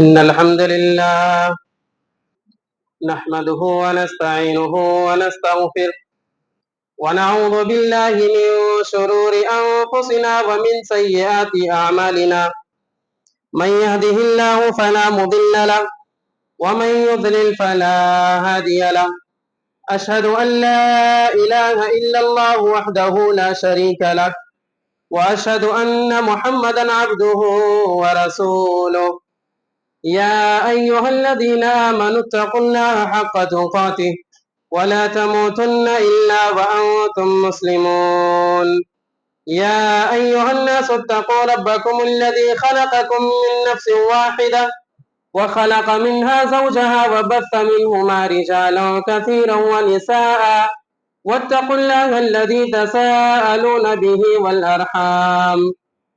إن الحمد لله نحمده ونستعينه ونستغفره ونعوذ بالله من شرور أنفسنا ومن سيئات أعمالنا. من يهده الله فلا مضل له ومن يضلل فلا هادي له. أشهد أن لا إله إلا الله وحده لا شريك له وأشهد أن محمدا عبده ورسوله. يا أيها الذين آمنوا اتقوا الله حق تقاته ولا تموتن إلا وأنتم مسلمون. يا أيها الناس اتقوا ربكم الذي خلقكم من نفس واحدة وخلق منها زوجها وبث منهما رجالا كثيرا ونساء واتقوا الله الذي تساءلون به والأرحام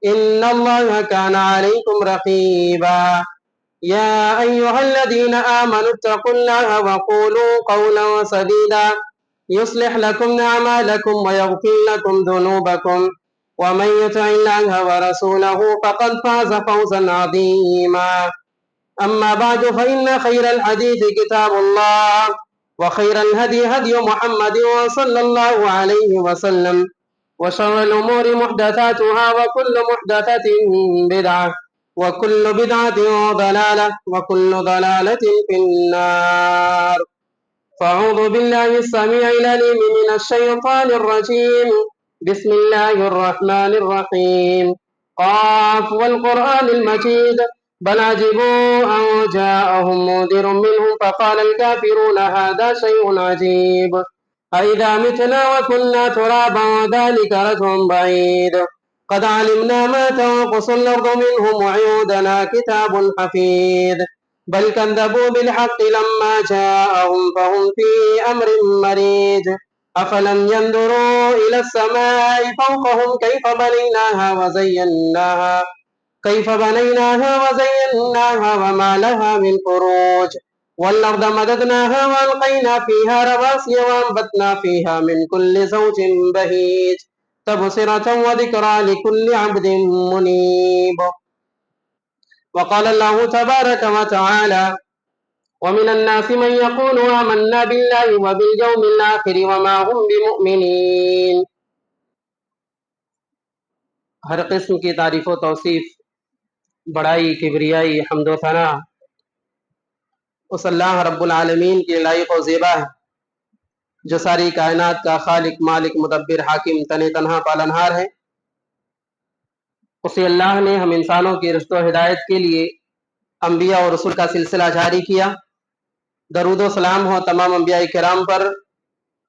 إن الله كان عليكم رقيبا. يا أيها الذين آمنوا اتقوا الله وقولوا قولا سديدا يصلح لكم أعمالكم ويغفر لكم ذنوبكم ومن يطع الله ورسوله فقد فاز فوزا عظيما. أما بعد فإن خير الحديث كتاب الله وخير الهدي هدي محمد صلى الله عليه وسلم وشر الأمور محدثاتها وكل محدثة بدعة وكل بدعة ضلالة وكل ضلالة في النار. فأعوذ بالله السميع العليم من الشيطان الرجيم. بسم الله الرحمن الرحيم. قاف والقرآن المجيد بل عجبوا أن جاءهم منذر منهم فقال الكافرون هذا شيء عجيب أإذا متنا وكنا ترابا ذلك رجع بعيد قد علمنا ما تنقص الأرض منهم وعندنا كتاب حفيظ بل كذبوا بالحق لما جاءهم فهم في أمر مريج أفلم ينظروا إلى السماء فوقهم كيف بنيناها وزيناها وما لها من فروج والأرض مددناها وألقينا فيها رواسي وأنبتنا فيها من كل زوج بهيج تبصرة وذكرى لكل عبد منيب. وقال الله تبارك وتعالى ومن الناس من يقول آمنا بالله وباليوم الآخر وما هم بمؤمنين. ہر قسم کی تعریف و توصیف، بڑائی، کبریائی، حمد و ثنا اس اللہ رب العالمین کے لائق و زیبا ہے جو ساری کائنات کا خالق، مالک، مدبر، حاکم، تنہا پالنہار ہے. اسی اللہ نے ہم انسانوں کی رشد و ہدایت کے لیے انبیاء اور رسول کا سلسلہ جاری کیا. درود و سلام ہو تمام انبیاء کرام پر،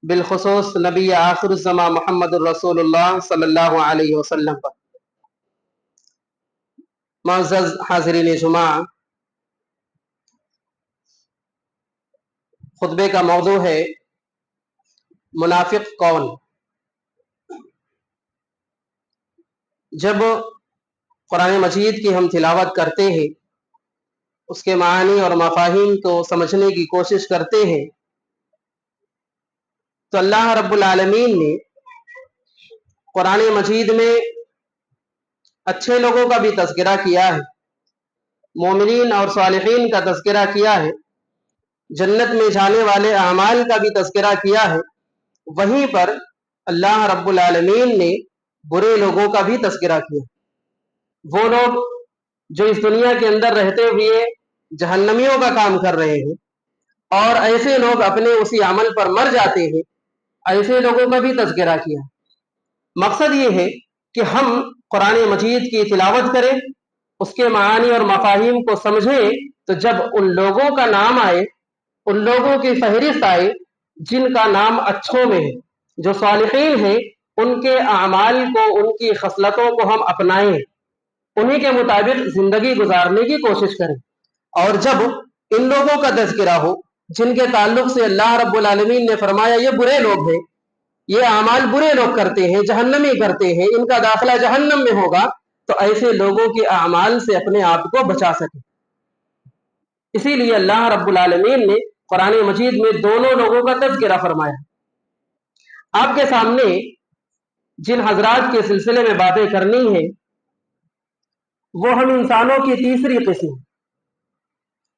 بالخصوص نبی آخر الزمان محمد الرسول اللہ صلی اللہ علیہ وسلم پر. معزز حاضرین جمعہ، خطبے کا موضوع ہے منافق کون. جب قرآن مجید کی ہم تلاوت کرتے ہیں، اس کے معانی اور مفاہیم کو سمجھنے کی کوشش کرتے ہیں، تو اللہ رب العالمین نے قرآن مجید میں اچھے لوگوں کا بھی تذکرہ کیا ہے، مومنین اور صالحین کا تذکرہ کیا ہے، جنت میں جانے والے اعمال کا بھی تذکرہ کیا ہے. وہیں پر اللہ رب العالمین نے برے لوگوں کا بھی تذکرہ کیا. وہ لوگ جو اس دنیا کے اندر رہتے ہوئے جہنمیوں کا کام کر رہے ہیں، اور ایسے لوگ اپنے اسی عمل پر مر جاتے ہیں، ایسے لوگوں کا بھی تذکرہ کیا. مقصد یہ ہے کہ ہم قرآن مجید کی تلاوت کریں، اس کے معانی اور مفاہیم کو سمجھیں، تو جب ان لوگوں کا نام آئے، ان لوگوں کی فہرست آئے جن کا نام اچھوں میں ہے، جو صالحین ہیں، ان کے اعمال کو، ان کی خصلتوں کو ہم اپنائیں، انہی کے مطابق زندگی گزارنے کی کوشش کریں. اور جب ان لوگوں کا تذکرہ ہو جن کے تعلق سے اللہ رب العالمین نے فرمایا یہ برے لوگ ہیں، یہ اعمال برے لوگ کرتے ہیں، جہنمی کرتے ہیں، ان کا داخلہ جہنم میں ہوگا، تو ایسے لوگوں کے اعمال سے اپنے آپ کو بچا سکے. اسی لیے اللہ رب العالمین نے قرآن مجید میں دونوں لوگوں کا تذکرہ فرمایا. آپ کے سامنے जिन हजरात के सिलसिले में बातें करनी है वो हम इंसानों की तीसरी किस्म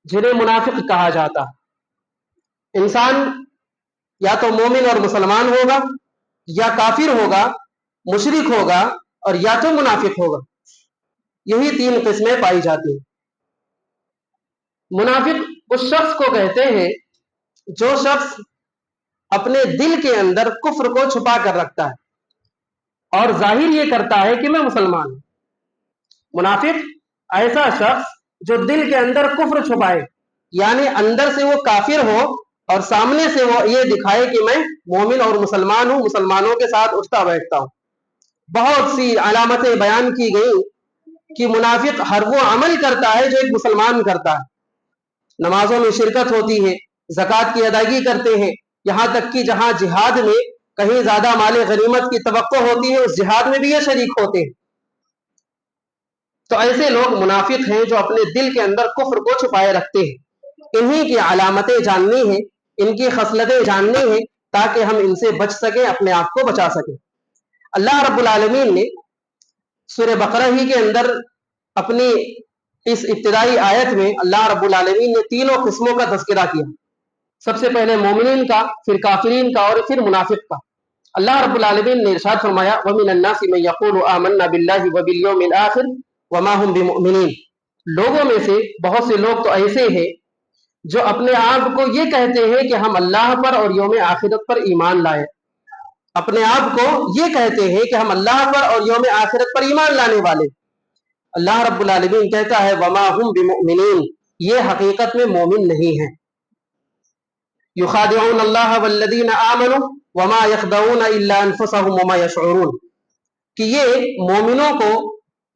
जिन्हें मुनाफिक कहा जाता है। इंसान या तो मोमिन और मुसलमान होगा, या काफिर होगा, मुशरिक होगा, और या तो मुनाफिक होगा। यही तीन किस्में पाई जाती हैं। मुनाफिक उस शख्स को कहते हैं जो शख्स अपने दिल के अंदर कुफ्र को छुपा कर रखता है और जाहिर ये करता है कि मैं मुसलमान हूं। मुनाफिक ऐसा शख्स जो दिल के अंदर कुफ्र छुपाए, यानी अंदर से वो काफिर हो और सामने से वो ये दिखाए कि मैं मोमिन और मुसलमान हूं, मुसलमानों के साथ उठता बैठता हूं। बहुत सी अलामतें बयान की गई कि मुनाफिक हर वो अमल करता है जो एक मुसलमान करता है। नमाजों में शिरकत होती है, ज़कात की अदायगी करते हैं, यहां तक कि जहां जिहाद में कहीं ज्यादा माले गनीमत की तवक्को होती है उस जिहाद में भी ये शरीक होते हैं। तो ऐसे लोग मुनाफिक हैं जो अपने दिल के अंदर कुफ्र को छुपाए रखते हैं। इन्हीं की अलामतें जाननी है, इनकी खसलतें जाननी है, ताकि हम इनसे बच सकें, अपने आप को बचा सकें। अल्लाह रब्बुल आलमीन ने सूरह बकरा ही के अंदर अपनी इस इब्तिदाई आयत में अल्लाह रब्बुल आलमीन ने तीनों किस्मों का तज़किरा किया। सबसे पहले मोमिनीन का, फिर काफिरीन का और फिर मुनाफिक का। अल्लाह रब्बुल आलमीन ने इरशाद फरमाया, वमिनन नासि मन यक़ूलु आमन्ना बिल्लाहि व बिल यौमिल आखिर वमा हुम बिमुमिनीन। लोगों में से बहुत से लोग तो ऐसे हैं जो अपने आप को ये कहते हैं कि हम अल्लाह पर और यौम आखिरत पर ईमान लाए। अपने आप को ये कहते हैं कि हम अल्लाह पर और यौम आखिरत पर ईमान लाने वाले। अल्लाह रब्बुल आलमीन कहता है वमा हुम बिमुमिनीन, ये हकीकत में मोमिन नहीं है। युखादिऊन अल्लाह वल्लदीना आमनु वमा यखदऊन इल्ला अनफुसहुम वमा यशऊरून, कि ये मोमिनों को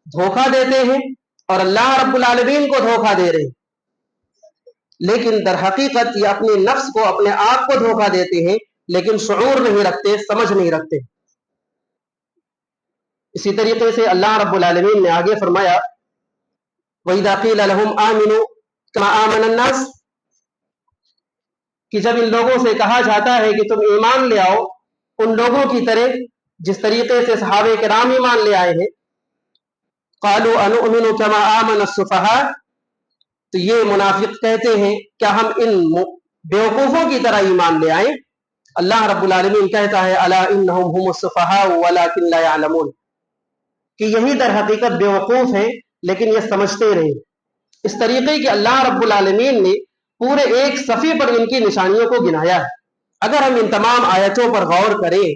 धोखा देते हैं और अल्लाह रब्बुल आलमीन को धोखा दे रहे हैं, लेकिन दर हकीकत ये अपने नफ्स को, अपने आप को धोखा देते हैं, लेकिन शऊर नहीं रखते, समझ नहीं रखते। इसी तरीके से अल्लाह रब्बुल आलमीन ने आगे फरमाया, वइज़ा क़ील लहुम आमिनू कमा आमनन नास, कि जब इन लोगों से कहा जाता है कि तुम ईमान ले आओ उन लोगों की तरह जिस तरीके से सहाबे किराम ईमान ले आए हैं। क़ालू अनुमिनु कमा आमन अस्सुफ़हा, तो ये मुनाफिक कहते हैं क्या हम इन बेवकूफों की तरह ईमान ले आए। अल्लाह रब्बुल आलमीन कहता है अला इन्नहुम हुमुस्सुफ़हा वलाकिन ला यअलमून, कि यही दर हकीकत बेवकूफ हैं लेकिन ये समझते नहीं। इस तरीके की अल्लाह रब्बुल आलमीन ने पूरे एक सफ़े पर इनकी निशानियों को गिनाया है। अगर हम इन तमाम आयतों पर गौर करें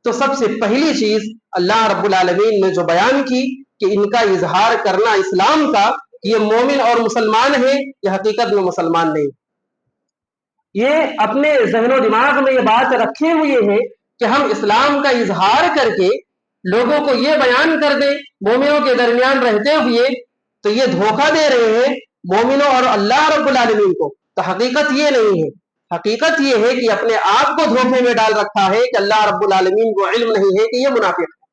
तो सबसे पहली चीज अल्लाह रब्बुल आलमीन ने जो बयान की कि इनका इजहार करना इस्लाम का, ये मोमिन और मुसलमान है, ये हकीकत में मुसलमान नहीं। ये अपने जहनो दिमाग में ये बात रखे हुए हैं कि हम इस्लाम का इजहार करके लोगों को ये बयान कर दें मोमिनों के दरमियान रहते हुए, तो ये धोखा दे रहे हैं मोमिनों और अल्लाह रब्बुल आलमीन को। तो हकीकत ये नहीं है, हकीकत ये है कि अपने आप को धोखे में डाल रखा है कि अल्लाह रब्बुल आलमीन को इल्म नहीं है कि ये मुनाफिक है।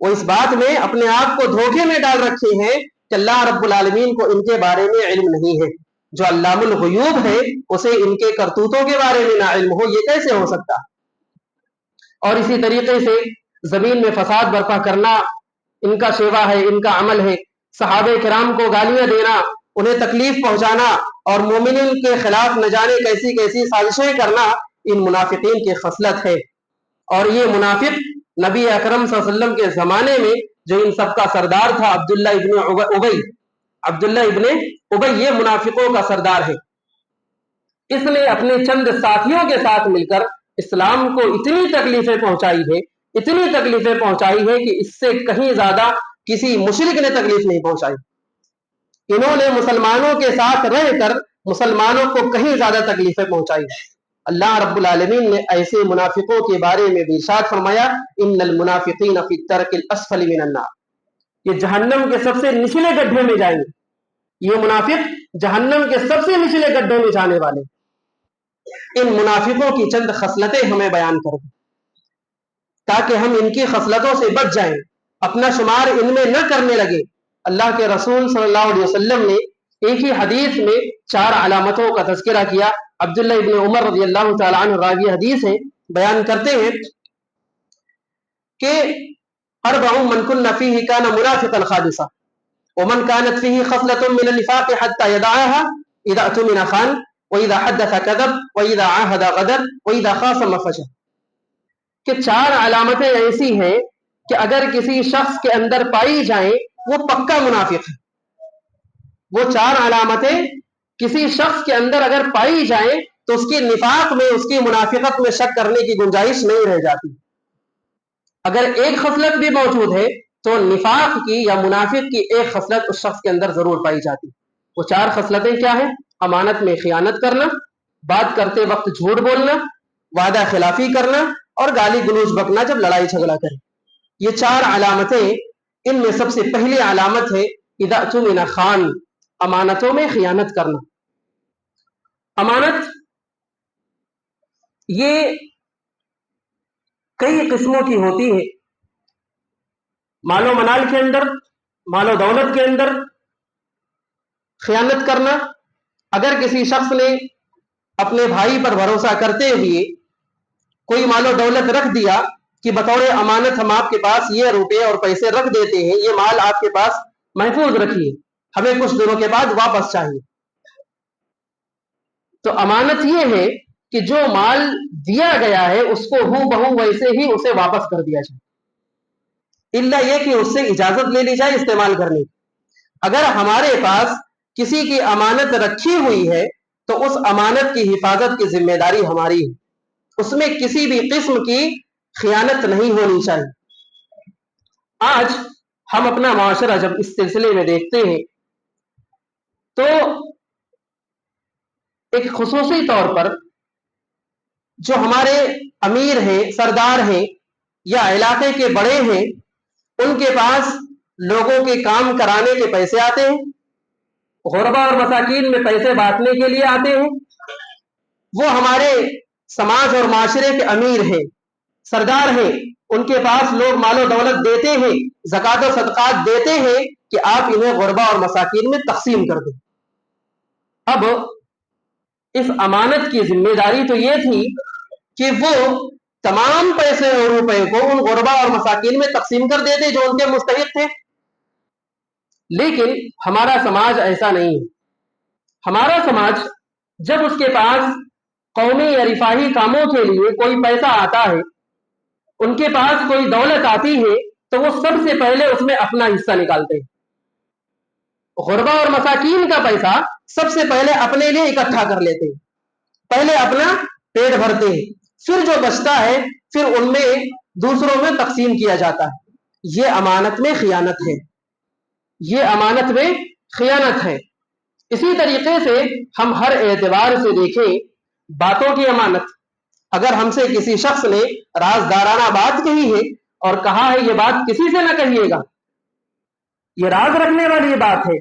वो इस बात में अपने आप को धोखे में डाल रखे हैं कि अल्लाह रब्बुल आलमीन को इनके बारे में इल्म नहीं है। जो अल्लामुल गुयूब है उसे इनके करतूतों के बारे में ना इल्म हो, ये कैसे हो सकता। और इसी तरीके से जमीन में फसाद बर्पा करना इनका सेवा है, इनका अमल है। सहाबे किराम को गालियां देना, उन्हें तकलीफ पहुंचाना और मोमिनीन के खिलाफ न जाने कैसी कैसी साजिशें करना इन मुनाफिकीन की खसलत है। और ये मुनाफिक नबी अकरम सल्लल्लाहु अलैहि वसल्लम के जमाने में जो इन सबका सरदार था अब्दुल्ला इब्ने उबई, ये मुनाफिकों का सरदार है। इसने अपने चंद साथियों के साथ मिलकर इस्लाम को इतनी तकलीफें पहुंचाई है, इतनी तकलीफें पहुंचाई है कि इससे कहीं ज्यादा किसी मुशरिक ने तकलीफ नहीं पहुंचाई। इन्होंने मुसलमानों के साथ रहकर मुसलमानों को कहीं ज्यादा तकलीफें पहुंचाई। अल्लाह रब्बुल आलमीन ने ऐसे मुनाफिकों के बारे में भी इरशाद फरमाया, इन्नल मुनाफिकीन फी दरकिल अस्फली मिनन नार, ये जहन्नम के सबसे निचले गड्ढे में जाएंगे। ये मुनाफिक जहन्नम के सबसे निचले गड्ढे में जाने वाले। इन मुनाफिकों की चंद खसलतें हमें बयान कर दें ताकि हम इनकी खसलतों से बच जाएं, अपना शुमार इनमें न करने लगे। अल्लाह के रसूल सल्लल्लाहु अलैहि वसल्लम ने एक ही हदीस में 4 अलामतों का तज़किरा किया। अब्दुल्ला इब्ने उमर रज़ियल्लाहु तआला अन्हु रावी हदीस है, बयान करते हैं کہ अरबअ मन कुन्न फीहि कान मुनाफिकन खालिसा वमन कानत फीहि खसलतुन मिन निफाक हत्ता यदअहा इदा अतमिना खान वइदा हदथ कदब वइदा आहद गदर वइदा खासम फजर। कि 4 अलामतें ऐसी हैं कि अगर किसी शख्स के अंदर पाई जाए वो पक्का मुनाफिक है। वो 4 अलामतें किसी शख्स के अंदर अगर पाई जाए तो उसकी निफाक में, उसकी मुनाफिकत में शक करने की गुंजाइश नहीं रह जाती। अगर एक खसलत भी मौजूद है तो निफाक की या मुनाफिक की एक खसलत उस शख्स के अंदर जरूर पाई जाती। वो 4 खसलतें क्या है? अमानत में खियानत करना, बात करते वक्त झूठ बोलना, वादा खिलाफी करना और गाली गलौज बकना जब लड़ाई झगड़ा करे। ये 4 अलामतें, इनमें सबसे पहली अलामत है इदा तुमिना खान, अमानतों में खियानत करना। अमानत ये कई किस्मों की होती है। मालो मनाल के अंदर, मालो दौलत के अंदर खियानत करना। अगर किसी शख्स ने अपने भाई पर भरोसा करते हुए कोई मालो दौलत रख दिया कि बतौर अमानत हम आपके पास ये रुपए और पैसे रख देते हैं, ये माल आपके पास महफूज रखिए, हमें कुछ दिनों के बाद वापस चाहिए। तो अमानत ये है कि जो माल दिया गया है उसको हूबहू वैसे ही उसे वापस कर दिया जाए, इल्ला ये कि उससे इजाजत ले ली जाए इस्तेमाल करने की। अगर हमारे पास किसी की अमानत रखी हुई है तो उस अमानत की हिफाजत की जिम्मेदारी हमारी है, उसमें किसी भी किस्म की खियानत नहीं होनी चाहिए। आज हम अपना माशरा जब इस सिलसिले में देखते हैं तो एक खुसूसी तौर पर जो हमारे अमीर हैं, सरदार हैं या इलाके के बड़े हैं, उनके पास लोगों के काम कराने के पैसे आते हैं, गुरबा और मसाकीन में पैसे बांटने के लिए आते हैं। वो हमारे समाज और माशरे के अमीर हैं, सरदार हैं, उनके पास लोग मालो दौलत देते हैं, ज़कात और सदकात देते हैं कि आप इन्हें गुरबा और मसाकीन में तकसीम कर दें। अब इस अमानत की जिम्मेदारी तो ये थी कि वो तमाम पैसे और रुपए को उन गुरबा और मसाकीन में तकसीम कर देते जो उनके मुस्तहिक थे। लेकिन हमारा समाज ऐसा नहीं है। हमारा समाज जब उसके पास कौमी या रिफाही कामों के लिए कोई पैसा आता है, उनके पास कोई दौलत आती है, तो वो सबसे पहले उसमें अपना हिस्सा निकालते हैं। गुरबा और मसाकीन का पैसा सबसे पहले अपने लिए इकट्ठा कर लेते हैं, पहले अपना पेट भरते हैं, फिर जो बचता है फिर उनमें दूसरों में तकसीम किया जाता है। ये अमानत में खियानत है, ये अमानत में खियानत है। इसी तरीके से हम हर एतबार से देखें, बातों की अमानत। अगर हमसे किसी शख्स ने राजदाराना बात कही है और कहा है ये बात किसी से ना कहिएगा, ये राज रखने वाली बात है,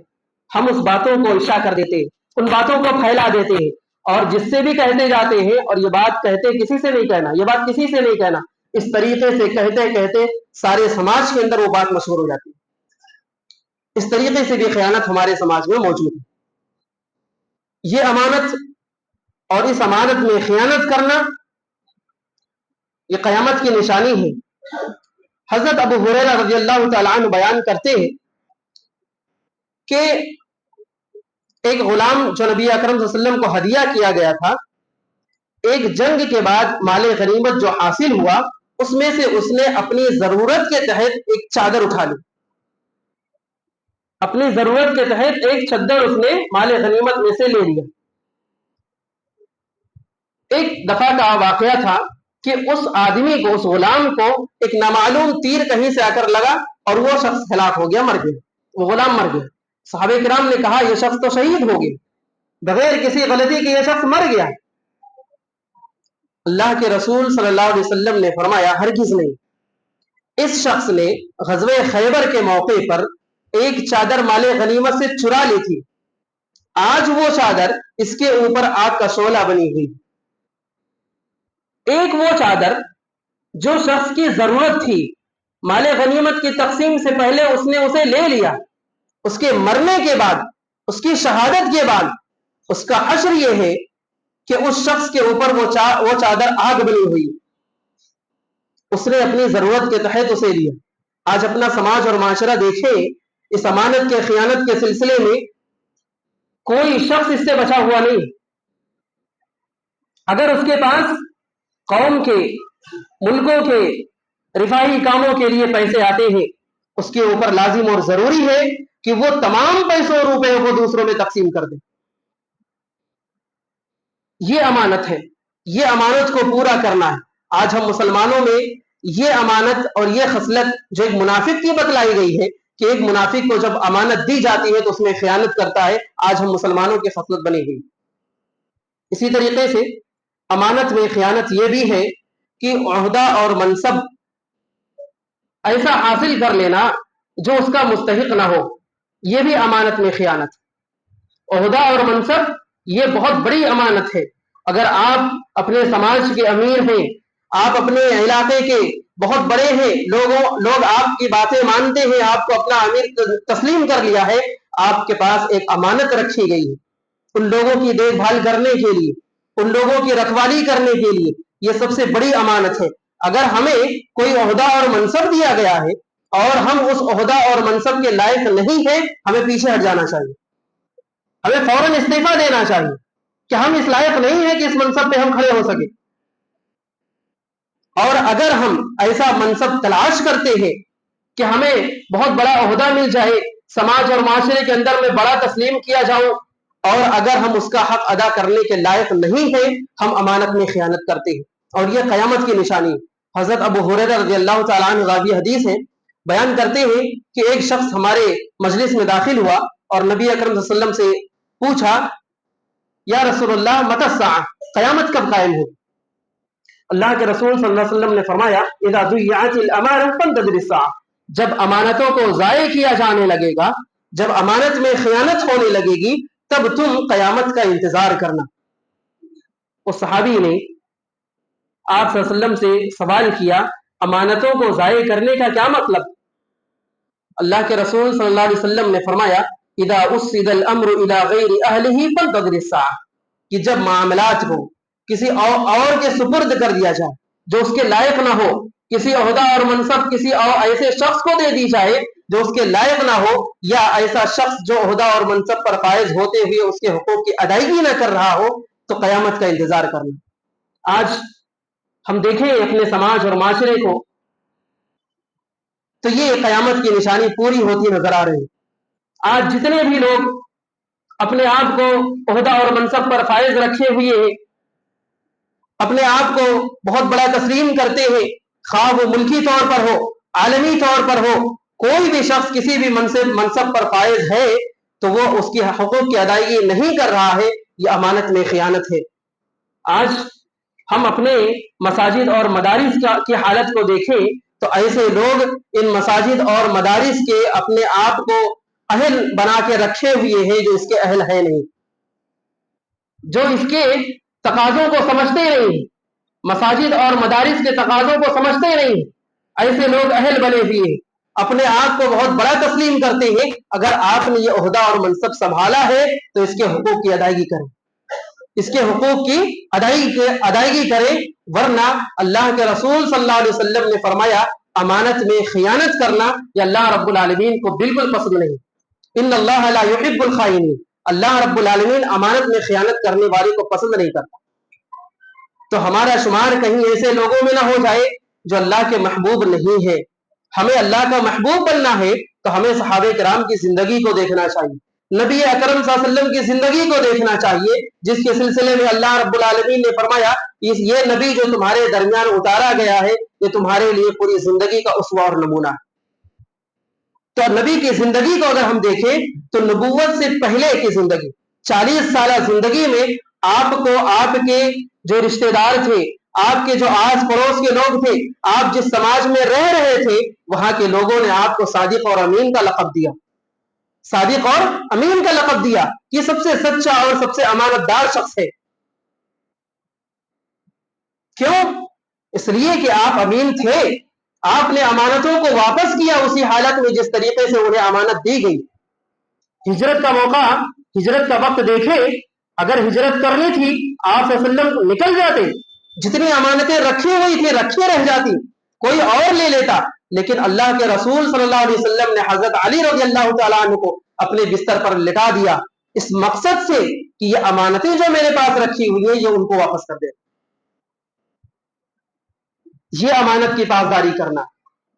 हम उस बातों को इशा कर देते हैं, उन बातों को फैला देते हैं और जिससे भी कहते जाते हैं और ये बात कहते किसी से नहीं कहना, ये बात किसी से नहीं कहना, इस तरीके से कहते कहते सारे समाज के अंदर वो बात मशहूर हो जाती है। इस तरीके से भी खयानत हमारे समाज में मौजूद है। ये अमानत और इस अमानत में खयानत करना ये क़यामत की निशानी है। हजरत अबू हुरैरा रज़ियल्लाहु तआला अन्हु बयान करते हैं कि एक गुलाम जो नबी अकरम सल्लल्लाहु अलैहि वसल्लम को हदिया किया गया था, एक जंग के बाद माले गनीमत जो हासिल हुआ उसमें से उसने अपनी जरूरत के तहत एक चादर उठा ली, अपनी जरूरत के तहत एक चद्दर उसने माले गनीमत में से ले लिया। एक दफा का वाकया था कि उस आदमी को, उस गुलाम को एक नामालूम तीर कहीं से आकर लगा और वो शख्स हलाक हो गया, मर गया, वो गुलाम मर गया। सहाबे किराम ने कहा यह शख्स तो शहीद हो गया, बगैर किसी गलती के यह शख्स मर गया। अल्लाह के रसूल सल्लल्लाहु अलैहि वसल्लम ने फरमाया हरगिज़ नहीं, इस शख्स ने ग़ज़वे खैबर के मौके पर एक चादर माले गनीमत से चुरा ली थी, आज वो चादर इसके ऊपर आग का शोला बनी हुई। एक वो चादर जो शख्स की जरूरत थी, माले गनीमत की तकसीम से पहले उसने उसे ले लिया, उसके मरने के बाद, उसकी शहादत के बाद उसका हश्र यह है कि उस शख्स के ऊपर वो चादर आग बनी हुई। उसने अपनी जरूरत के तहत उसे लिया। आज अपना समाज और माशरा देखे, इस अमानत के खयानत के सिलसिले में कोई शख्स इससे बचा हुआ नहीं। अगर उसके पास कौम के, मुल्कों के रिफाही कामों के लिए पैसे आते हैं, उसके ऊपर लाजिम और जरूरी है कि वो तमाम पैसों और रुपयों को दूसरों में तकसीम कर दे। ये अमानत है, ये अमानत को पूरा करना है। आज हम मुसलमानों में ये अमानत और ये खसलत जो एक मुनाफिक की बतलाई गई है कि एक मुनाफिक को जब अमानत दी जाती है तो उसमें खयानत करता है, आज हम मुसलमानों की खसलत बनी गई। इसी तरीके से अमानत में खयानत यह भी है कि ओहदा और मनसब ऐसा हासिल कर लेना जो उसका मुस्तहिक ना हो, यह भी अमानत में खयानत। ओहदा और मनसब ये बहुत बड़ी अमानत है। अगर आप अपने समाज के अमीर हैं, आप अपने इलाके के बहुत बड़े हैं, लोग आपकी बातें मानते हैं, आपको अपना अमीर तस्लीम कर लिया है, आपके पास एक अमानत रखी गई है उन लोगों की देखभाल करने के लिए, उन लोगों की रखवाली करने के लिए। यह सबसे बड़ी अमानत है। अगर हमें कोई ओहदा और मनसब दिया गया है और हम उस ओहदा और मनसब के लायक नहीं है, हमें पीछे हट जाना चाहिए, हमें फौरन इस्तीफा देना चाहिए कि हम इस लायक नहीं है कि इस मनसब पे हम खड़े हो सके। और अगर हम ऐसा मनसब तलाश करते हैं कि हमें बहुत बड़ा ओहदा मिल जाए, समाज और माशरे के अंदर में बड़ा तस्लीम किया जाऊं, और अगर हम उसका हक अदा करने के लायक नहीं है, हम अमानत में खयानत करते हैं, और यह कयामत की निशानी। हजरत अबू हुरैरा रज़ियल्लाहु ताला अन्हु रावी हदीस है, बयान करते हैं कि एक शख्स हमारे मजलिस में दाखिल हुआ और नबी अकरम सल्लल्लाहु अलैहि वसल्लम से पूछा, या रसूलुल्लाह मता साअ, कयामत कब कायम हो? अल्लाह के रसूल सल्लल्लाहु अलैहि वसल्लम ने फरमाया, इज़ा दुय्यअतिल अमाना फंतज़िर अस्साअ, जब अमानतों को ज़ाये किया जाने लगेगा, जब अमानत में खयानत होने लगेगी, तब तुम कयामत का इंतजार करना। उस सहाबी ने आप सल्लल्लाहु अलैहि वसल्लम से सवाल किया, अमानतों को ज़ाये करने का क्या मतलब? अल्लाह के रसूल सल्लल्लाहु अलैहि वसल्लम ने फरमाया, इज़ा उस्सिदल अम्रु इला गैरि अहलिही फंतज़िर अस्साअ, कि जब मामलात को किसी और के सुपुर्द कर दिया जाए जो उसके लायक ना हो, किसी ओहदा और मनसब किसी और ऐसे शख्स को दे दी जाए जो उसके लायक ना हो, या ऐसा शख्स जो ओहदा और मनसब पर फायज होते हुए उसके हुकूक की अदायगी ना कर रहा हो, तो कयामत का इंतजार करना। आज हम देखें अपने समाज और माशरे को, तो ये कयामत की निशानी पूरी होती नजर आ रही है। आज जितने भी लोग अपने आप को ओहदा और मनसब पर फायज रखे हुए हैं, अपने आप को बहुत बड़ा तस्लीम करते हैं, खा वो मुल्की तौर पर हो, आलमी तौर पर हो, कोई भी शख्स किसी भी मनसब पर फायज है तो वो उसकी हुकूक की अदायगी नहीं कर रहा है, यह अमानत में खयानत है। आज हम अपने मसाजिद और मदारिस की हालत को देखें तो ऐसे लोग इन मसाजिद और मदारिस के अपने आप को अहल बना के रखे हुए हैं जो इसके अहल है नहीं, जो इसके तकाजों को समझते नहीं, मसाजिद और मदारिस के तकाजों को समझते नहीं, ऐसे लोग अहल बने हुए हैं, अपने आप को बहुत बड़ा तस्लीम करते हैं। अगर आपने ये ओहदा और मनसब संभाला है तो इसके हुकूक की अदायगी करें, इसके हुकूक की अदायगी करें, वरना अल्लाह के रसूल सल्लल्लाहु अलैहि वसल्लम ने फरमाया, अमानत में खियानत करना यह अल्लाह रब्बुल आलमीन को बिल्कुल पसंद नहीं। इन्नल्लाह ला युहिब्बुल खाइनीन, अल्लाह रब्बुल आलमीन अमानत में खियानत करने वाले को पसंद नहीं करता। तो हमारा शुमार कहीं ऐसे लोगों में ना हो जाए जो अल्लाह के महबूब नहीं है। हमें अल्लाह का महबूब बनना है तो हमें सहाबे किराम की जिंदगी को देखना चाहिए, नबी अकरम सल्लल्लाहु अलैहि वसल्लम की जिंदगी को देखना चाहिए, जिसके सिलसिले में अल्लाह रब्बुल आलमीन ने फरमाया, ये नबी जो तुम्हारे दरमियान उतारा गया है, ये तुम्हारे लिए पूरी जिंदगी का उसवा और नमूना है। तो नबी की जिंदगी को अगर हम देखें तो नबूवत से पहले की जिंदगी, 40 साल जिंदगी में आपको आपके जो रिश्तेदार थे, आपके जो आस पड़ोस के लोग थे, आप जिस समाज में रह रहे थे, वहां के लोगों ने आपको सादिक और अमीन का लक़ब दिया, सादिक और अमीन का लक़ब दिया, ये सबसे सच्चा और सबसे अमानतदार शख्स है। क्यों? इसलिए कि आप अमीन थे, आपने अमानतों को वापस किया उसी हालत में जिस तरीके से उन्हें अमानत दी गई। हिजरत का मौका, हिजरत का वक्त देखे, अगर हिजरत करनी थी आप सल्लल्लाहु अलैहि वसल्लम निकल जाते, जितनी अमानतें रखी हुई थी रखी रह जाती, کوئی اور لے لیتا، لیکن اللہ کے رسول صلی اللہ علیہ وسلم نے حضرت علی رضی اللہ تعالیٰ عنہ کو اپنے بستر پر لٹا دیا، اس مقصد سے کہ یہ امانتیں جو میرے پاس رکھی ہوئی ہیں یہ ان کو واپس کر دے۔ یہ امانت کی پاسداری کرنا،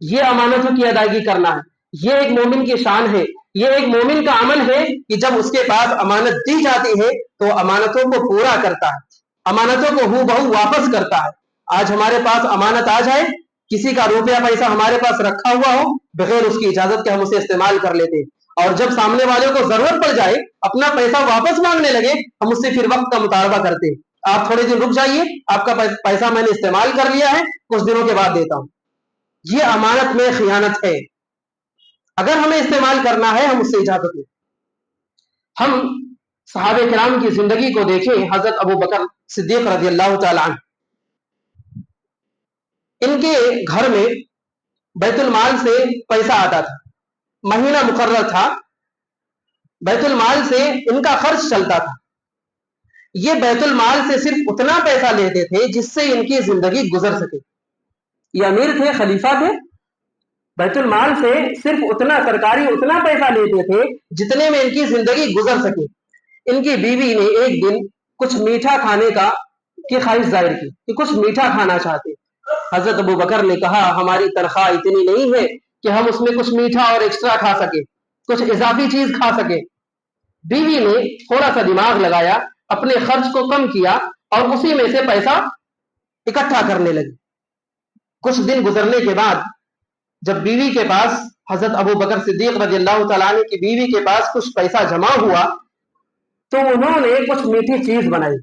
یہ امانتوں کی ادائیگی کرنا ہے، یہ ایک مومن کی شان ہے، یہ ایک مومن کا عمل ہے کہ جب اس کے پاس امانت دی جاتی ہے تو امانتوں کو پورا کرتا ہے، امانتوں کو ہو بہو واپس کرتا ہے۔ آج ہمارے پاس امانت آ جائے، کسی کا روپیہ پیسہ ہمارے پاس رکھا ہوا ہو، بغیر اس کی اجازت کے ہم اسے استعمال کر لیتے ہیں، اور جب سامنے والوں کو ضرورت پڑ جائے اپنا پیسہ واپس مانگنے لگے، ہم اس سے پھر وقت کا مطالبہ کرتے ہیں، آپ تھوڑے دن رک جائیے، آپ کا پیسہ میں نے استعمال کر لیا ہے، کچھ دنوں کے بعد دیتا ہوں۔ یہ امانت میں خیانت ہے۔ اگر ہمیں استعمال کرنا ہے ہم اس سے اجازت لیں۔ ہم صحابہ کرام کی زندگی کو دیکھیں، حضرت ابو بکر صدیق رضی اللہ تعالی عنہ، ان کے گھر میں بیت المال سے پیسہ آتا تھا، مہینہ مقرر تھا، بیت المال سے ان کا خرچ چلتا تھا۔ یہ بیت المال سے صرف اتنا پیسہ لیتے تھے جس سے ان کی زندگی گزر سکے۔ یہ امیر تھے، خلیفہ تھے، بیت المال سے صرف اتنا سرکاری اتنا پیسہ لیتے تھے جتنے میں ان کی زندگی گزر سکے۔ ان کی بیوی نے ایک دن کچھ میٹھا کھانے کی خواہش ظاہر کی کہ کچھ میٹھا کھانا چاہتے۔ حضرت ابو بکر نے کہا ہماری تنخواہ اتنی نہیں ہے کہ ہم اس میں کچھ میٹھا اور ایکسٹرا کھا سکے، کچھ اضافی چیز کھا سکے۔ بیوی نے تھوڑا سا دماغ لگایا، اپنے خرچ کو کم کیا اور اسی میں سے پیسہ اکٹھا کرنے لگی۔ کچھ دن گزرنے کے بعد جب بیوی کے پاس، حضرت ابو بکر صدیق رضی اللہ تعالیٰ عنہ کی بیوی کے پاس کچھ پیسہ جمع ہوا تو انہوں نے کچھ میٹھی چیز بنائی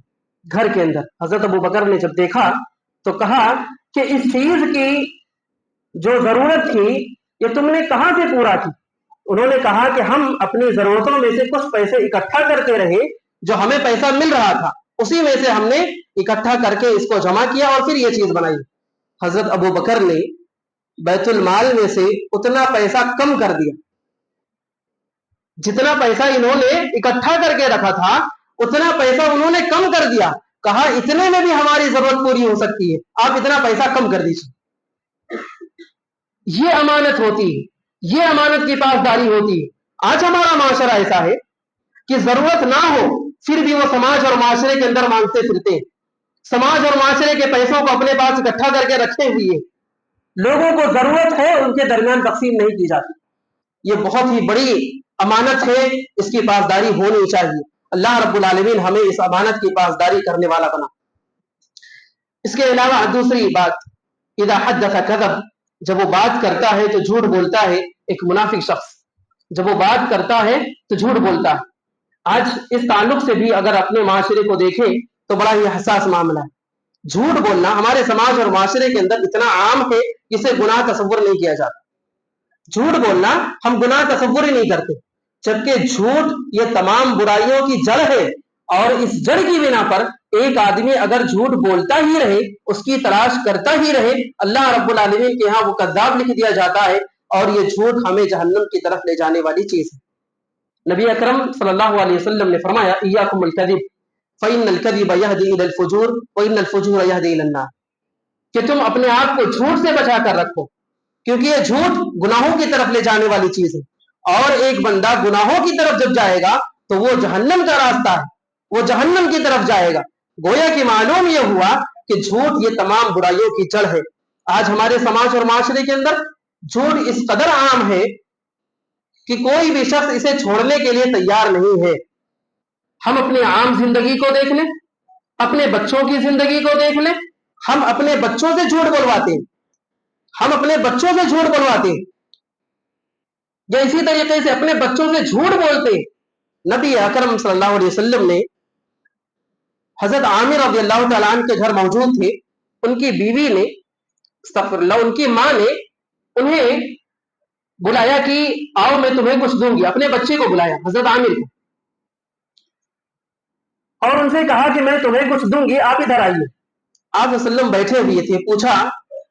گھر کے اندر۔ حضرت ابو بکر نے جب دیکھا تو کہا کہ اس چیز کی جو ضرورت تھی یہ تم نے کہاں سے پورا کی؟ انہوں نے کہا کہ ہم اپنی ضرورتوں میں سے کچھ پیسے اکٹھا کرتے رہے، جو ہمیں پیسہ مل رہا تھا اسی میں سے ہم نے اکٹھا کر کے اس کو جمع کیا اور پھر یہ چیز بنائی۔ حضرت ابو بکر نے بیت المال میں سے اتنا پیسہ کم کر دیا، جتنا پیسہ انہوں نے اکٹھا کر کے رکھا تھا اتنا پیسہ انہوں نے کم کر دیا۔ کہا اتنے میں بھی ہماری ضرورت پوری ہو سکتی ہے، آپ اتنا پیسہ کم کر دیجیے۔ یہ امانت ہوتی ہے، یہ امانت کی پاسداری ہوتی ہے۔ آج ہمارا معاشرہ ایسا ہے کہ ضرورت نہ ہو پھر بھی وہ سماج اور معاشرے کے اندر مانگتے پھرتے ہیں، سماج اور معاشرے کے پیسوں کو اپنے پاس اکٹھا کر کے رکھے ہوئے، لوگوں کو ضرورت ہے ان کے درمیان تقسیم نہیں کی جاتی۔ یہ بہت ہی بڑی امانت ہے، اس کی پاسداری ہونی چاہیے۔ اللہ رب العالمین ہمیں اس امانت کی پاسداری کرنے والا بنا۔ اس کے علاوہ دوسری بات، اذا حدث کذب، جب وہ بات کرتا ہے تو جھوٹ بولتا ہے۔ ایک منافق شخص جب وہ بات کرتا ہے تو جھوٹ بولتا ہے۔ آج اس تعلق سے بھی اگر اپنے معاشرے کو دیکھیں تو بڑا ہی حساس معاملہ ہے۔ جھوٹ بولنا ہمارے سماج اور معاشرے کے اندر اتنا عام ہے اسے گناہ تصور نہیں کیا جاتا۔ جھوٹ بولنا ہم گناہ تصور ہی نہیں کرتے، جبکہ جھوٹ یہ تمام برائیوں کی جڑ ہے، اور اس جڑ کی بنا پر ایک آدمی اگر جھوٹ بولتا ہی رہے، اس کی تلاش کرتا ہی رہے، اللہ رب العالمین کے ہاں وہ کذاب لکھ دیا جاتا ہے، اور یہ جھوٹ ہمیں جہنم کی طرف لے جانے والی چیز ہے۔ نبی اکرم صلی اللہ علیہ وسلم نے فرمایا ایاکم الکذب فإن الکذب یہدی الی الفجور وإن الفجور یہدی الی النار، کہ تم اپنے آپ کو جھوٹ سے بچا کر رکھو، کیونکہ یہ جھوٹ گناہوں کی طرف لے جانے والی چیز ہے، اور ایک بندہ گناہوں کی طرف جب جائے گا تو وہ جہنم کا راستہ ہے، وہ جہنم کی طرف جائے گا۔ گویا کہ معلوم یہ ہوا کہ جھوٹ یہ تمام برائیوں کی جڑ ہے۔ آج ہمارے سماج اور معاشرے کے اندر جھوٹ اس قدر عام ہے کہ کوئی بھی شخص اسے چھوڑنے کے لیے تیار نہیں ہے۔ ہم اپنے عام زندگی کو دیکھ لیں، اپنے بچوں کی زندگی کو دیکھ لیں، ہم اپنے بچوں سے جھوٹ بولواتے ہیں، ہم اپنے بچوں سے جھوٹ بولواتے ہیں، یا اسی طریقے سے اپنے بچوں سے جھوٹ بولتے ہیں۔ نبی اکرم صلی اللہ علیہ وسلم نے حضرت عامر رضی اللہ تعالیٰ عنہ کے گھر موجود تھے، ان کی بیوی نے استغفر اللہ ان کی ماں نے انہیں بلایا کہ آؤ میں تمہیں کچھ دوں گی، اپنے بچے کو بلایا حضرت عامر کو، اور ان سے کہا کہ میں تمہیں کچھ دوں گی، آپ ادھر آئیے۔ آپ وسلم بیٹھے ہوئے تھے، پوچھا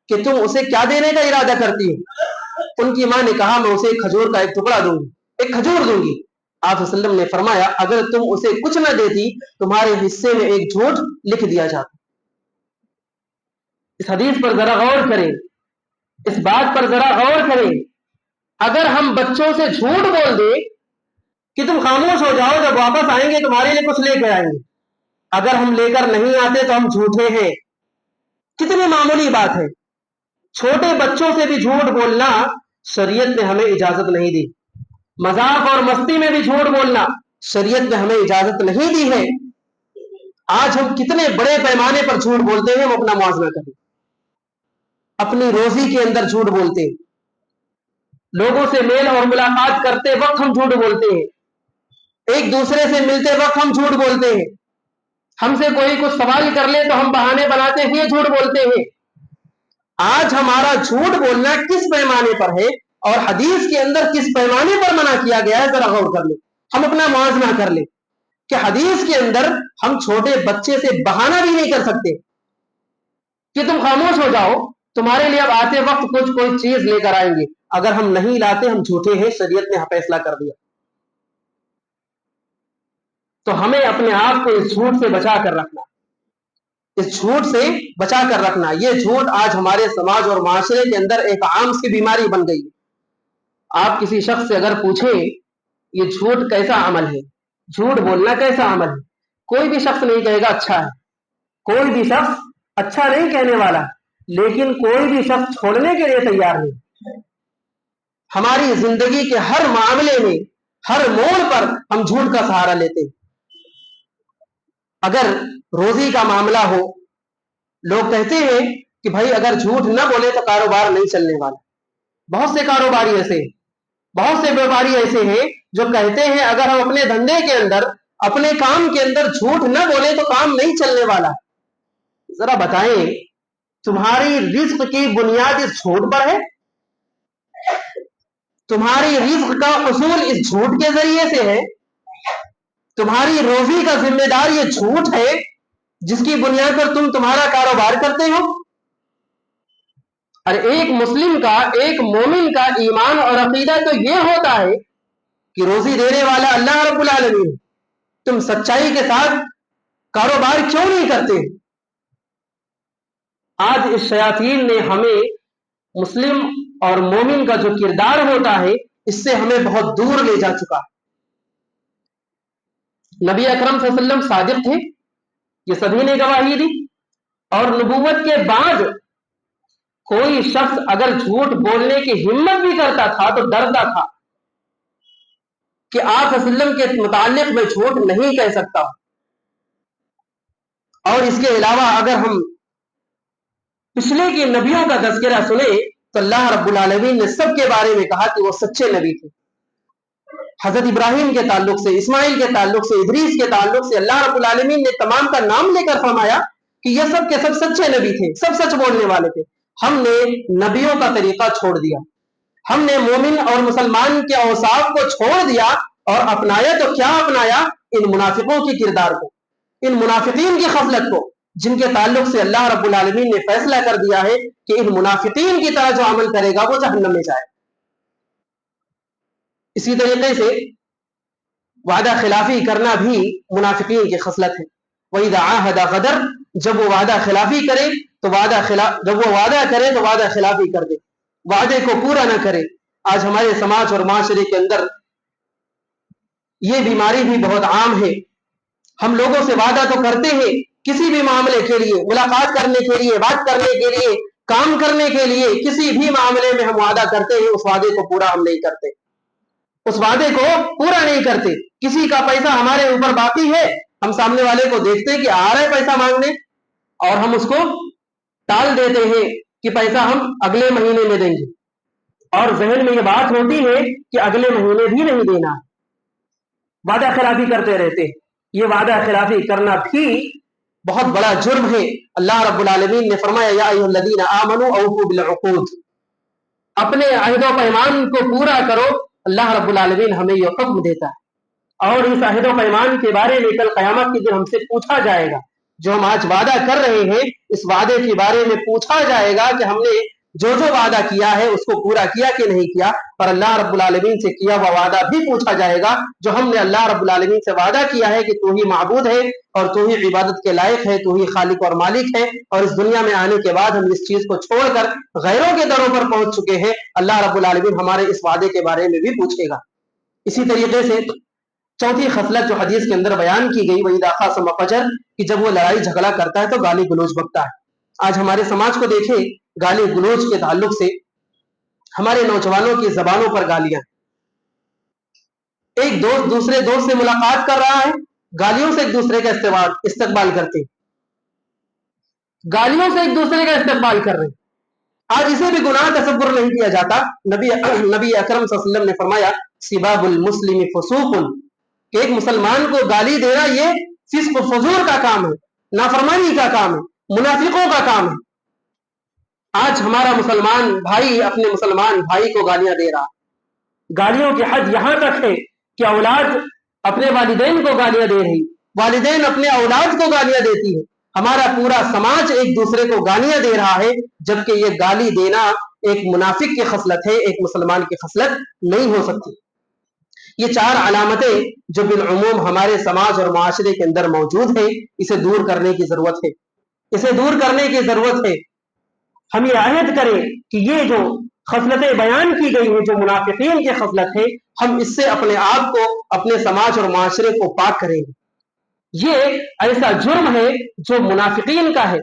کہ تم اسے کیا دینے کا ارادہ کرتی ہو؟ ان کی ماں نے کہا میں اسے کھجور کا ایک ٹکڑا دوں گی، ایک کھجور دوں گی۔ آپ وسلم نے فرمایا اگر تم اسے کچھ نہ دیتی تمہارے حصے میں ایک جھوٹ لکھ دیا جاتا۔ اس حدیث پر ذرا غور کریں، इस बात पर जरा गौर करें, अगर हम बच्चों से झूठ बोल दें कि तुम खामोश हो जाओ, जब वापस आएंगे तुम्हारे लिए कुछ लेकर आएंगे, अगर हम लेकर नहीं आते तो हम झूठे हैं। कितनी मामूली बात है। छोटे बच्चों से भी झूठ बोलना शरीयत ने हमें इजाजत नहीं दी। मजाक और मस्ती में भी झूठ बोलना शरीयत ने हमें इजाजत नहीं दी है। आज हम कितने बड़े पैमाने पर झूठ बोलते हैं, हम अपना मुआवजा करें। अपनी रोजी के अंदर झूठ बोलते हैं, लोगों से मेल और मुलाकात करते वक्त हम झूठ बोलते हैं, एक दूसरे से मिलते वक्त हम झूठ बोलते हैं, हमसे कोई कुछ सवाल कर ले तो हम बहाने बनाते हुए झूठ बोलते हैं। आज हमारा झूठ बोलना किस पैमाने पर है और हदीस के अंदर किस पैमाने पर मना किया गया है, जरा गौर कर ले। हम अपना मुआवजा कर ले कि हदीस के अंदर हम छोटे बच्चे से बहाना भी नहीं कर सकते कि तुम खामोश हो जाओ, तुम्हारे लिए अब आते वक्त कुछ कोई चीज लेकर आएंगे। अगर हम नहीं लाते हम झूठे हैं, शरीयत ने फैसला कर दिया। तो हमें अपने आप को इस झूठ से बचा कर रखना, इस झूठ से बचा कर रखना। ये झूठ आज हमारे समाज और माशरे के अंदर एक आम सी बीमारी बन गई है। आप किसी शख्स से अगर पूछें ये झूठ कैसा अमल है, झूठ बोलना कैसा अमल है, कोई भी शख्स नहीं कहेगा अच्छा है, कोई भी शख्स अच्छा नहीं कहने वाला, लेकिन कोई भी शख्स छोड़ने के लिए तैयार नहीं। हमारी जिंदगी के हर मामले में, हर मोड़ पर हम झूठ का सहारा लेते हैं। अगर रोजी का मामला हो, लोग कहते हैं कि भाई अगर झूठ न बोले तो कारोबार नहीं चलने वाला। बहुत से कारोबारी ऐसे हैं, बहुत से व्यापारी ऐसे हैं जो कहते हैं अगर हम अपने धंधे के अंदर, अपने काम के अंदर झूठ न बोले तो काम नहीं चलने वाला। जरा बताएं, तुम्हारी रिज्क की बुनियाद इस झूठ पर है? तुम्हारी रिज्क का उसूल इस झूठ के जरिए से है? तुम्हारी रोजी का जिम्मेदार ये झूठ है जिसकी बुनियाद पर तुम तुम्हारा कारोबार करते हो? अरे एक मुस्लिम का, एक मोमिन का ईमान और अकीदा तो ये होता है कि रोजी देने वाला अल्लाह रब्बुल आलमीन। तुम सच्चाई के साथ कारोबार क्यों नहीं करते? आज इस शयातीन ने हमें मुस्लिम और मोमिन का जो किरदार होता है इससे हमें बहुत दूर ले जा चुका। नबी अकरम सल्लल्लाहु अलैहि वसल्लम सादिक थे, ये सभी ने गवाही दी, और नबूवत के बाद कोई शख्स अगर झूठ बोलने की हिम्मत भी करता था तो डरता था कि आप वसल्लम के मुताल्लिक मैं झूठ नहीं कह सकता। और इसके अलावा अगर हम पिछले के नबियों का तज़किरा सुने तो अल्लाह रब्बुल आलमीन ने सबके बारे में कहा कि वो सच्चे नबी थे। हजरत इब्राहिम के ताल्लुक से, इस्माइल के ताल्लुक से, इदरीस के ताल्लुक से अल्लाह रब्बुल आलमीन ने तमाम का नाम लेकर फरमाया कि ये सब के सब सच्चे नबी थे, सब सच बोलने वाले थे। हमने नबियों का तरीका छोड़ दिया, हमने मोमिन और मुसलमान के औसाफ को छोड़ दिया और अपनाया तो क्या अपनाया? इन मुनाफिकों की किरदार को, इन मुनाफिकीन की खसलत को, जिनके ताल्लुक से अल्लाह रब्बुल आलमीन ने फैसला कर दिया है कि इन मुनाफिकीन की तरह जो अमल करेगा वो जहन्नम में जाए। इसी तरीके से वादा खिलाफी करना भी मुनाफिकीन की खसलत है। वही आहदा गदर, जब वो वादा खिलाफी करे तो जब वो वादा करे तो वादा खिलाफी कर दे, वादे को पूरा ना करे। आज हमारे समाज और माशरे के अंदर ये बीमारी भी बहुत आम है। हम लोगों से वादा तो करते हैं किसी भी मामले के लिए, मुलाकात करने के लिए, बात करने के लिए, काम करने के लिए, किसी भी मामले में हम वादा करते हैं, उस वादे को पूरा हम नहीं करते, उस वादे को पूरा नहीं करते। किसी का पैसा हमारे ऊपर बाकी है, हम सामने वाले को देखते हैं कि आ रहा है पैसा मांगने और हम उसको टाल देते हैं कि पैसा हम अगले महीने में देंगे, और जहन में ये बात होती है कि अगले महीने भी नहीं देना। वादा खिलाफी करते रहते हैं। ये वादा खिलाफी करना भी बहुत बड़ा जुर्म है। अल्लाह रब्बुल आलमीन ने फरमाया या अय्युहल्लज़ीना आमनू औफू बिल उक़ूद, अपने अहदो पैमान को पूरा करो। अल्लाह रब्बुल आलमीन हमें यह हुक्म देता है और इस अहदो पैमान के बारे में कल क़यामत के दिन हमसे पूछा जाएगा। जो हम आज वादा कर रहे हैं इस वादे के बारे में पूछा जाएगा कि हमने जो जो वादा किया है उसको पूरा किया कि नहीं किया। और अल्लाह रब्बुल आलमीन से किया हुआ वादा भी पूछा जाएगा। जो हमने अल्लाह रब्बुल आलमीन से वादा किया है कि तू ही माबूद है और तू ही इबादत के लायक है, तू ही खालिक और मालिक है, और इस दुनिया में आने के बाद हम इस चीज को छोड़कर गैरों के दरों पर पहुंच चुके हैं, अल्लाह रब्बुल आलमीन हमारे इस वादे के बारे में भी पूछेगा। इसी तरीके से चौथी खसलत जो हदीस के अंदर बयान की गई वही दाखा फजर, कि जब वो लड़ाई झगड़ा करता है तो गाली गलौज बकता है। आज हमारे समाज को देखें, गाली गलौज के ताल्लुक से हमारे नौजवानों की जबानों पर गालियां, एक दोस्त दूसरे दोस्त से मुलाकात कर रहा है, गालियों से एक दूसरे का इस्तेमाल करते, गालियों से एक दूसरे का इस्तेमाल कर रहे हैं। आज इसे भी गुनाह तसव्वुर नहीं किया जाता। नबी अकरम सल्लल्लाहु अलैहि वसल्लम ने फरमाया सिबाबुल मुस्लिम फसूकुन, कि एक मुसलमान को गाली देना ये फिस्क फजूर का काम है, नाफरमानी का काम है, मुनाफिकों का काम है। आज हमारा मुसलमान भाई अपने मुसलमान भाई को गालियां दे रहा, गालियों की हद यहां तक है कि औलाद अपने वालिदैन को गालियां दे रही, वालिदैन अपने औलाद को गालियां देती है। हमारा पूरा समाज एक दूसरे को गालियां दे रहा है, जबकि ये गाली देना एक मुनाफिक की खसलत है, एक मुसलमान की खसलत नहीं हो सकती। ये चार अलामतें जो बिलउमूम हमारे समाज और माशरे के अंदर मौजूद है, इसे दूर करने की जरूरत है, इसे दूर करने की जरूरत है। हम ये आहद करें कि ये जो खसलतें बयान की गई हैं, जो मुनाफिकीन की खसलत है, हम इससे अपने आप को, अपने समाज और माशरे को पाक करेंगे। ये ऐसा जुर्म है जो मुनाफिकीन का है,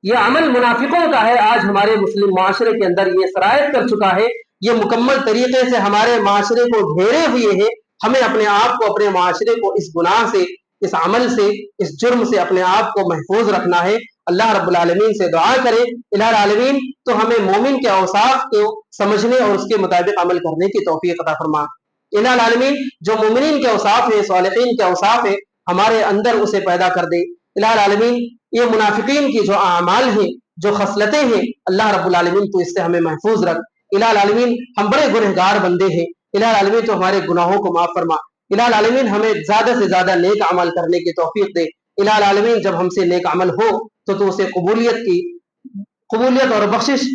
ये अमल मुनाफिकों का है। आज हमारे मुस्लिम माशरे के अंदर ये सरायत कर चुका है, ये मुकम्मल तरीके से हमारे माशरे को घेरे हुए है। हमें अपने आप को, अपने माशरे को इस गुनाह से, इस अमल से, इस जुर्म से अपने आप को महफूज रखना है। अल्लाह रब्बुल आलमीन से दुआ करें, इलाही आलमीन तो हमें मोमिन के औसाफ को समझने और उसके मुताबिक अमल करने की तौफीक अता फरमा। इलाही आलमीन जो मोमिनीन के औसाफ है, सालिहीन के औसाफ है, हमारे अंदर उसे पैदा कर दे। इलाही आलमीन ये मुनाफिकीन की जो आमाल हैं, जो खसलतें हैं, अल्लाह रब्बुल आलमीन तो इससे हमें महफूज रख। इलाही आलमीन हम बड़े गुनहगार बंदे हैं, इलाही आलमीन तो हमारे गुनाहों को माफ फरमा। इलाही आलमीन हमें ज्यादा से ज्यादा नेक अमल करने की तौफीक दे। इलाही आलमीन जब हमसे नेक अमल हो तो उसे कबूलियत और बख्शिश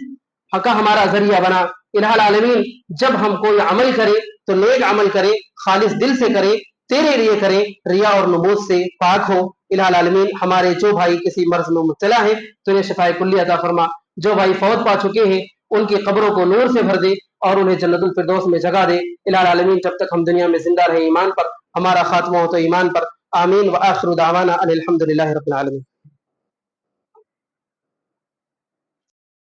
का हमारा जरिया बना। इलाही आलमीन जब हम कोई अमल करें तो नेक अमल करें, खालिस दिल से करें, तेरे लिए करें, रिया और नुबूत से पाक हो। इलाही आलमीन हमारे जो भाई किसी मर्ज में मुब्तला है तो उन्हें शिफाए कुल्ली अता फरमा। जो भाई फौत पा चुके हैं उनकी कब्रों को नूर से भर दे और उन्हें जन्नतुल फिरदौस में जगह दे। इलाही आलमीन जब तक हम दुनिया में जिंदा रहे ईमान पर, हमारा खात्मा हो तो ईमान पर। आमीन व आखिरु दावाना अनिल हम्दुलिल्लाहि रब्बिल आलमीन।